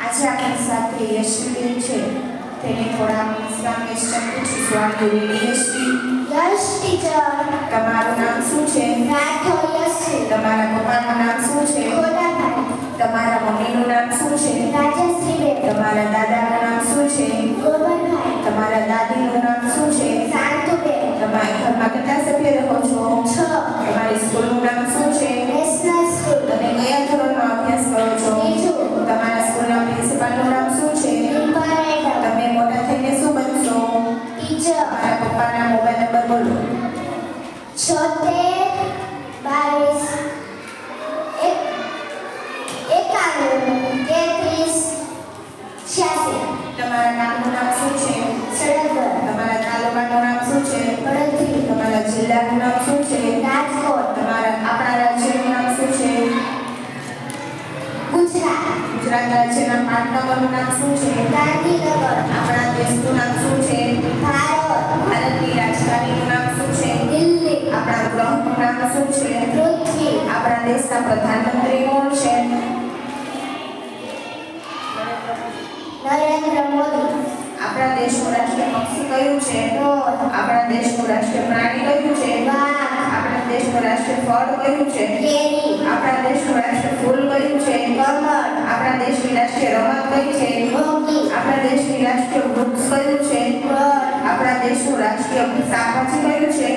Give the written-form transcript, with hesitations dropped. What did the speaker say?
આજે આપણી સાથે યશવીબેન છે. તેને થોડા ઇસ્લામ ક્વેશ્ચન પૂછીશું. Are you ready Yashvi? Yes teacher. તમારું નામ શું છે? રાઠોડ યશવી. તમારા પપ્પાનું નામ શું છે? ખોડાભાઈ. તમારા મમ્મીનું નામ શું છે? રાજશ્રીબેન. તમારા દાદાનું નામ શું છે? ગોબરભાઈ. તમારા દાદીનું નામ શું છે? શાંતુબેન. તમારા ઘરમાં કેટલા સભ્ય રહો છો? 6. તમારી સ્કૂલનું નામ શું છે? National school. તમે કયા ધોરણમાં અભ્યાસ કરો છો? બીજું. તમારા સ્કૂલના પ્રિન્સિપાલનું નામ શું છે? ઇમ્પરેટર. તમે મોટા થઈને શું બનશો? ટીચર. તમારા પપ્પાના મોબાઈલ નંબર બોલો. 76 22 તમારા ગામનું નામ શું છે? સડગર. તમારા તાલુકાનું નામ શું છે? વડોદરી. તમારા જિલ્લાનું નામ શું છે? રાજકોટ. આપણા રાજ્યનું નામ શું છે? ગુજરાત. ગુજરાત રાજ્યના પાટનગરનું નામ શું છે? ગાંધીનગર. આપણા દેશનું નામ શું છે? ભારત. ભારતની રાજધાનીનું નામ શું છે? દિલ્હી. આપણા ગ્રહનું નામ શું છે? પૃથ્વી. આપણા દેશના પ્રધાનમંત્રી કોણ છે? નરેન્દ્ર મોદી. આપણા દેશનું રાષ્ટ્રીય પક્ષી કયું છે? મોર. આપણા દેશનું રાષ્ટ્રીય પ્રાણી કયું છે? વાઘ. આપણા દેશનું રાષ્ટ્રીય ફળ કયું છે? કેરી. આપણા દેશનું રાષ્ટ્રીય ફૂલ કયું છે? કમળ. આપણા દેશની રાષ્ટ્રીય રમત કઈ છે? હોકી. આપણા દેશની રાષ્ટ્રીય વૃક્ષ કયું છે? વડ. આપણા દેશનું રાષ્ટ્રીય શાકભાજી કયું છે?